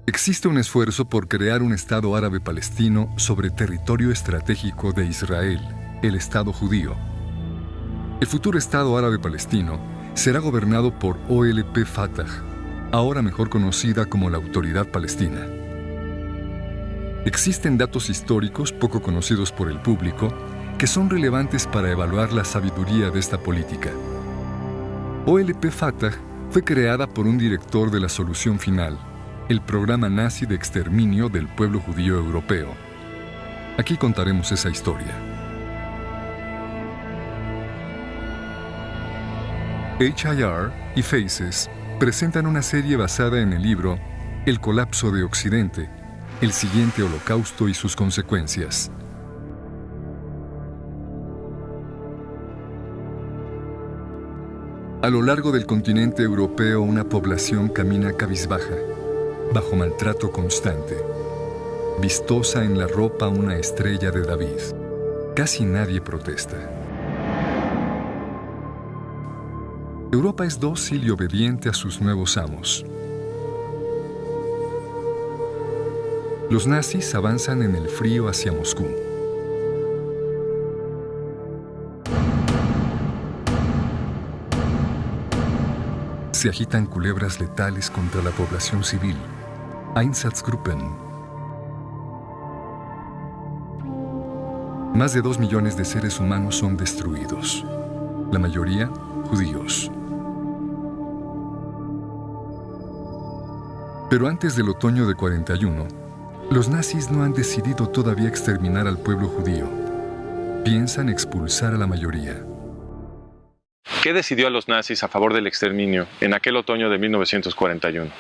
Existe un esfuerzo por crear un Estado árabe palestino sobre territorio estratégico de Israel, el Estado judío. El futuro Estado árabe palestino será gobernado por OLP Fatah, ahora mejor conocida como la Autoridad Palestina. Existen datos históricos poco conocidos por el público que son relevantes para evaluar la sabiduría de esta política. OLP Fatah fue creada por un director de la Solución Final, el programa nazi de exterminio del pueblo judío europeo. Aquí contaremos esa historia. HIR y Faces presentan una serie basada en el libro El colapso de Occidente, el siguiente holocausto y sus consecuencias. A lo largo del continente europeo, una población camina cabizbaja, bajo maltrato constante. Vistosa en la ropa una estrella de David. Casi nadie protesta. Europa es dócil y obediente a sus nuevos amos. Los nazis avanzan en el frío hacia Moscú. Se agitan culebras letales contra la población civil. Einsatzgruppen. Más de 2 millones de seres humanos son destruidos. La mayoría, judíos. Pero antes del otoño de 41, los nazis no han decidido todavía exterminar al pueblo judío. Piensan expulsar a la mayoría. ¿Qué decidió a los nazis a favor del exterminio en aquel otoño de 1941?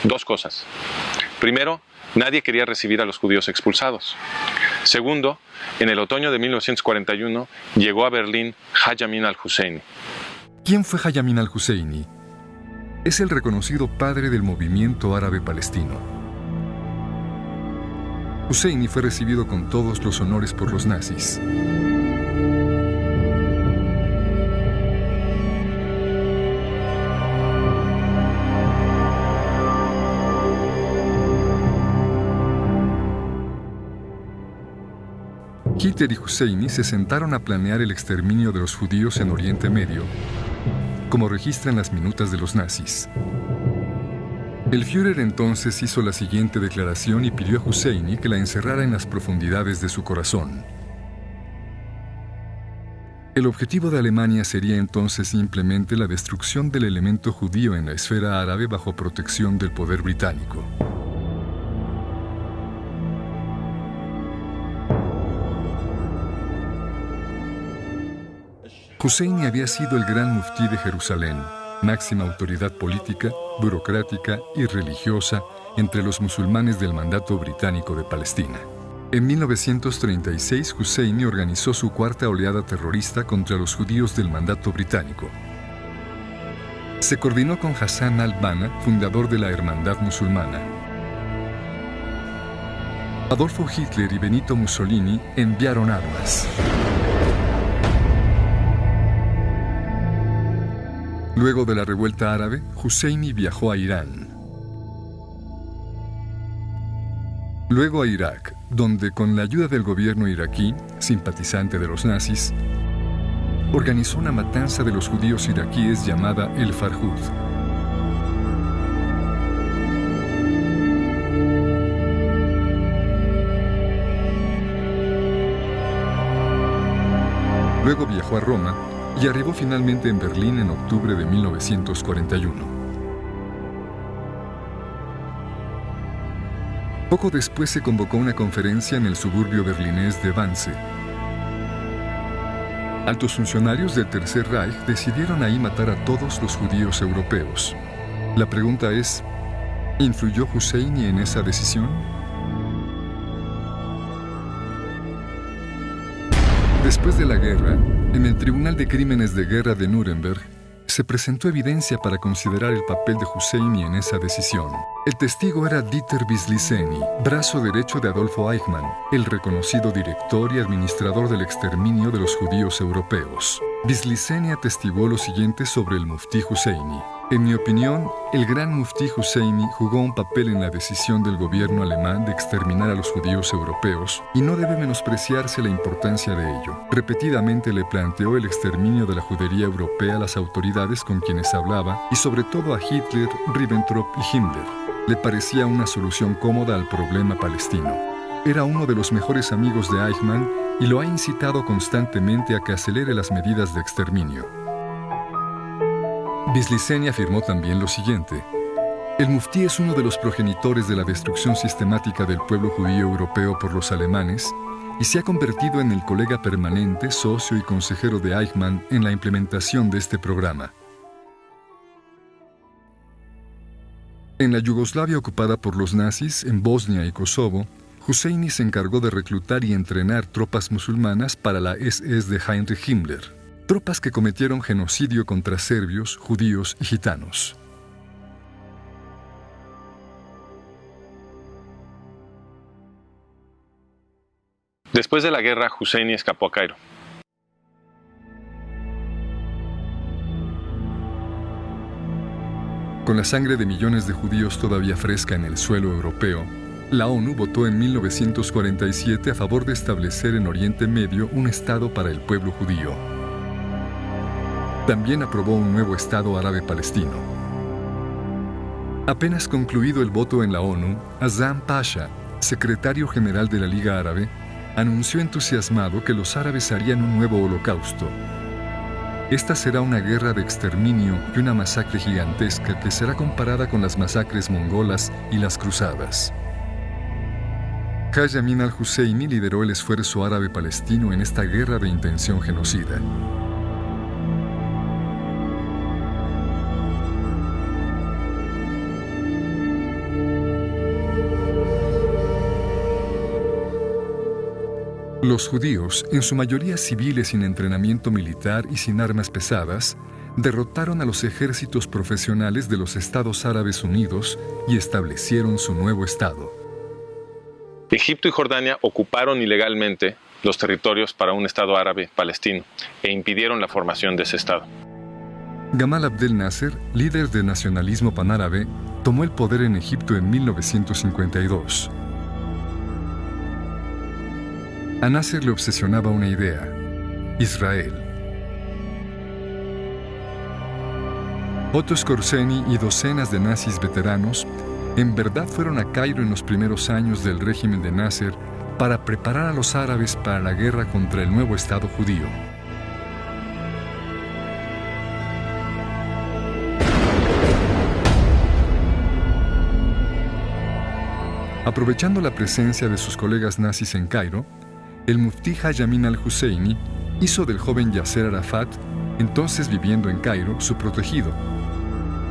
Dos cosas. Primero, nadie quería recibir a los judíos expulsados. Segundo, en el otoño de 1941 llegó a Berlín Haj Amin al-Husseini. ¿Quién fue Haj Amin al-Husseini? Es el reconocido padre del movimiento árabe palestino. Husseini fue recibido con todos los honores por los nazis. Hitler y Husseini se sentaron a planear el exterminio de los judíos en Oriente Medio, como registran las minutas de los nazis. El Führer entonces hizo la siguiente declaración y pidió a Husseini que la encerrara en las profundidades de su corazón. El objetivo de Alemania sería entonces simplemente la destrucción del elemento judío en la esfera árabe bajo protección del poder británico. Husseini había sido el gran muftí de Jerusalén, máxima autoridad política, burocrática y religiosa entre los musulmanes del mandato británico de Palestina. En 1936, Husseini organizó su cuarta oleada terrorista contra los judíos del mandato británico. Se coordinó con Hassan al-Banna, fundador de la Hermandad Musulmana. Adolfo Hitler y Benito Mussolini enviaron armas. Luego de la revuelta árabe, Husseini viajó a Irán. Luego a Irak, donde con la ayuda del gobierno iraquí, simpatizante de los nazis, organizó una matanza de los judíos iraquíes llamada el Farhud. Luego viajó a Roma y arribó finalmente en Berlín en octubre de 1941. Poco después se convocó una conferencia en el suburbio berlinés de Wannsee. Altos funcionarios del Tercer Reich decidieron ahí matar a todos los judíos europeos. La pregunta es, ¿influyó Husseini en esa decisión? Después de la guerra, en el Tribunal de Crímenes de Guerra de Nuremberg, se presentó evidencia para considerar el papel de Husseini en esa decisión. El testigo era Dieter Wislicenyi, brazo derecho de Adolfo Eichmann, el reconocido director y administrador del exterminio de los judíos europeos. Wislicenyi atestiguó lo siguiente sobre el muftí Husseini. En mi opinión, el gran muftí Husseini jugó un papel en la decisión del gobierno alemán de exterminar a los judíos europeos y no debe menospreciarse la importancia de ello. Repetidamente le planteó el exterminio de la judería europea a las autoridades con quienes hablaba y sobre todo a Hitler, Ribbentrop y Himmler. Le parecía una solución cómoda al problema palestino. Era uno de los mejores amigos de Eichmann y lo ha incitado constantemente a que acelere las medidas de exterminio. Bislizeni afirmó también lo siguiente: el muftí es uno de los progenitores de la destrucción sistemática del pueblo judío europeo por los alemanes y se ha convertido en el colega permanente, socio y consejero de Eichmann en la implementación de este programa. En la Yugoslavia ocupada por los nazis, en Bosnia y Kosovo, Husseini se encargó de reclutar y entrenar tropas musulmanas para la SS de Heinrich Himmler. Tropas que cometieron genocidio contra serbios, judíos y gitanos. Después de la guerra, Husseini escapó a Cairo. Con la sangre de millones de judíos todavía fresca en el suelo europeo, la ONU votó en 1947 a favor de establecer en Oriente Medio un Estado para el pueblo judío. También aprobó un nuevo Estado árabe palestino. Apenas concluido el voto en la ONU, Azam Pasha, secretario general de la Liga Árabe, anunció entusiasmado que los árabes harían un nuevo holocausto. Esta será una guerra de exterminio y una masacre gigantesca que será comparada con las masacres mongolas y las cruzadas. Haj Amin al-Husseini lideró el esfuerzo árabe palestino en esta guerra de intención genocida. Los judíos, en su mayoría civiles sin entrenamiento militar y sin armas pesadas, derrotaron a los ejércitos profesionales de los Estados Árabes Unidos y establecieron su nuevo Estado. Egipto y Jordania ocuparon ilegalmente los territorios para un Estado árabe palestino e impidieron la formación de ese Estado. Gamal Abdel Nasser, líder del nacionalismo panárabe, tomó el poder en Egipto en 1952. A Nasser le obsesionaba una idea: Israel. Otto Skorzeny y docenas de nazis veteranos en verdad fueron a Cairo en los primeros años del régimen de Nasser para preparar a los árabes para la guerra contra el nuevo Estado judío. Aprovechando la presencia de sus colegas nazis en Cairo, el muftí Haj Amin al-Husseini hizo del joven Yasser Arafat, entonces viviendo en Cairo, su protegido.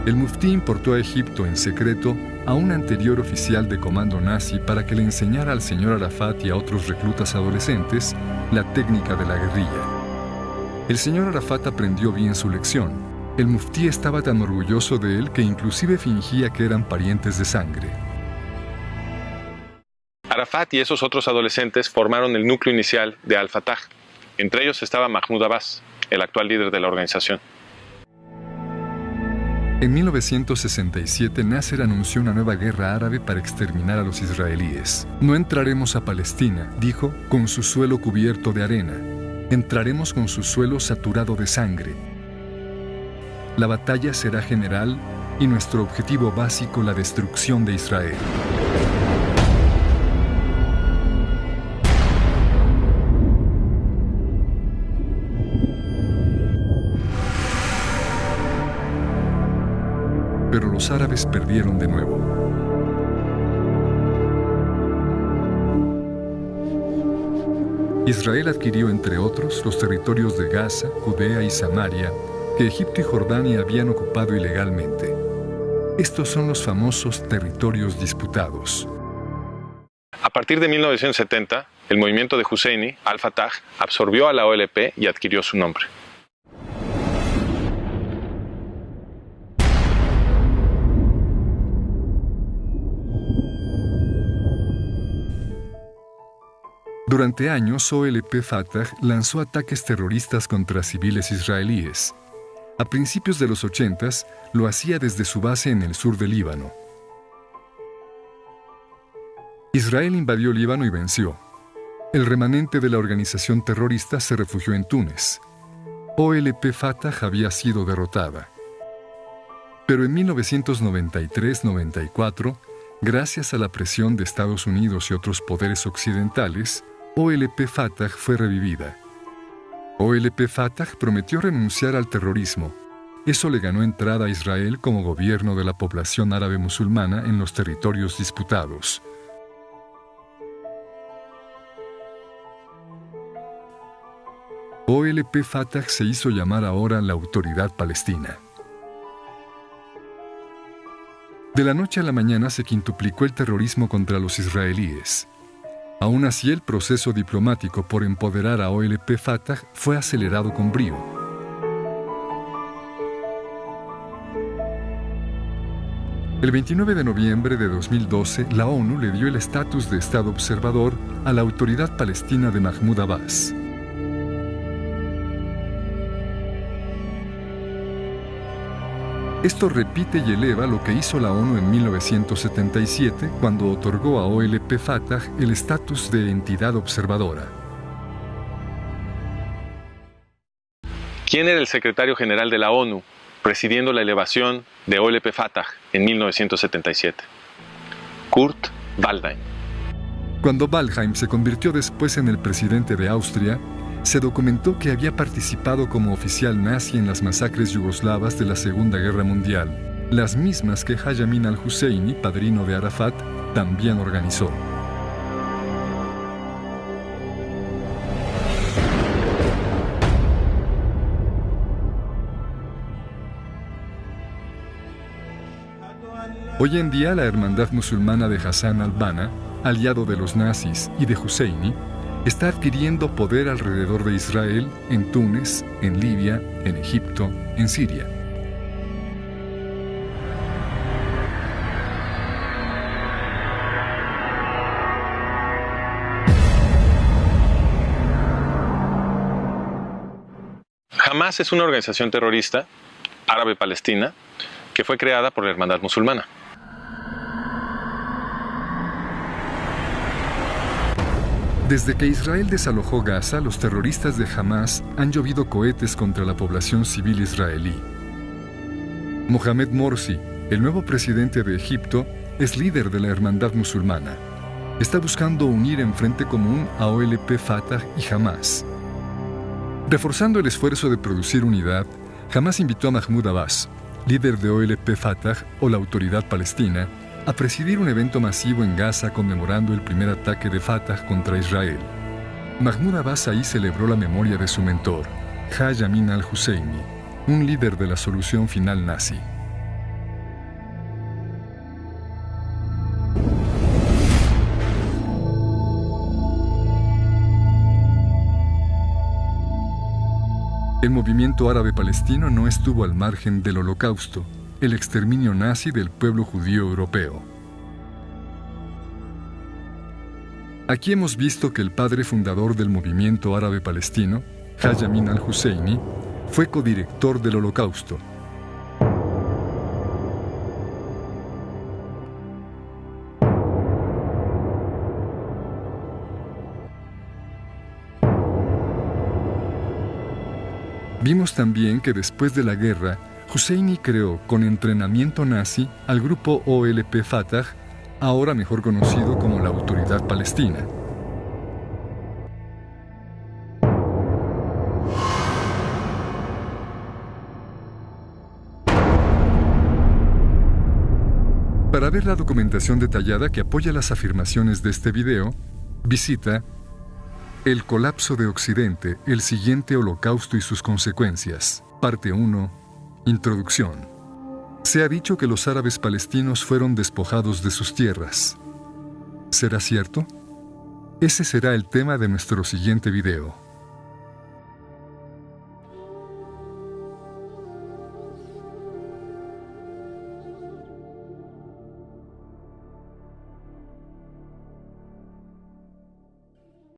El muftí importó a Egipto en secreto a un anterior oficial de comando nazi para que le enseñara al señor Arafat y a otros reclutas adolescentes la técnica de la guerrilla. El señor Arafat aprendió bien su lección. El muftí estaba tan orgulloso de él que inclusive fingía que eran parientes de sangre. Arafat y esos otros adolescentes formaron el núcleo inicial de Al-Fatah. Entre ellos estaba Mahmoud Abbas, el actual líder de la organización. En 1967, Nasser anunció una nueva guerra árabe para exterminar a los israelíes. No entraremos a Palestina, dijo, con su suelo cubierto de arena. Entraremos con su suelo saturado de sangre. La batalla será general y nuestro objetivo básico la destrucción de Israel. Pero los árabes perdieron de nuevo. Israel adquirió, entre otros, los territorios de Gaza, Judea y Samaria, que Egipto y Jordania habían ocupado ilegalmente. Estos son los famosos territorios disputados. A partir de 1970, el movimiento de Husseini, Al-Fatah, absorbió a la OLP y adquirió su nombre. Durante años, OLP Fatah lanzó ataques terroristas contra civiles israelíes. A principios de los 80s, lo hacía desde su base en el sur del Líbano. Israel invadió Líbano y venció. El remanente de la organización terrorista se refugió en Túnez. OLP Fatah había sido derrotada. Pero en 1993-94, gracias a la presión de Estados Unidos y otros poderes occidentales, OLP Fatah fue revivida. OLP Fatah prometió renunciar al terrorismo. Eso le ganó entrada a Israel como gobierno de la población árabe musulmana en los territorios disputados. OLP Fatah se hizo llamar ahora la Autoridad Palestina. De la noche a la mañana se quintuplicó el terrorismo contra los israelíes. Aún así, el proceso diplomático por empoderar a OLP Fatah fue acelerado con brío. El 29 de noviembre de 2012, la ONU le dio el estatus de Estado observador a la Autoridad Palestina de Mahmoud Abbas. Esto repite y eleva lo que hizo la ONU en 1977 cuando otorgó a OLP Fatah el estatus de entidad observadora. ¿Quién era el secretario general de la ONU presidiendo la elevación de OLP Fatah en 1977? Kurt Waldheim. Cuando Waldheim se convirtió después en el presidente de Austria, se documentó que había participado como oficial nazi en las masacres yugoslavas de la Segunda Guerra Mundial, las mismas que Jayamin al-Husseini, padrino de Arafat, también organizó. Hoy en día, la Hermandad Musulmana de Hassan al-Banna, aliado de los nazis y de Husseini, está adquiriendo poder alrededor de Israel, en Túnez, en Libia, en Egipto, en Siria. Hamás es una organización terrorista árabe-palestina que fue creada por la Hermandad Musulmana. Desde que Israel desalojó Gaza, los terroristas de Hamás han llovido cohetes contra la población civil israelí. Mohamed Morsi, el nuevo presidente de Egipto, es líder de la Hermandad Musulmana. Está buscando unir en frente común a OLP Fatah y Hamás. Reforzando el esfuerzo de producir unidad, Hamás invitó a Mahmoud Abbas, líder de OLP Fatah o la Autoridad Palestina, a presidir un evento masivo en Gaza conmemorando el primer ataque de Fatah contra Israel. Mahmoud Abbas ahí celebró la memoria de su mentor, Jayamin al-Husseini, un líder de la solución final nazi. El movimiento árabe palestino no estuvo al margen del Holocausto, el exterminio nazi del pueblo judío europeo. Aquí hemos visto que el padre fundador del movimiento árabe palestino, Jayamin al-Husseini, fue codirector del Holocausto. Vimos también que después de la guerra, Husseini creó con entrenamiento nazi al grupo OLP Fatah, ahora mejor conocido como la Autoridad Palestina. Para ver la documentación detallada que apoya las afirmaciones de este video, visita El colapso de Occidente, el siguiente holocausto y sus consecuencias, parte 1, Introducción. Se ha dicho que los árabes palestinos fueron despojados de sus tierras. ¿Será cierto? Ese será el tema de nuestro siguiente video.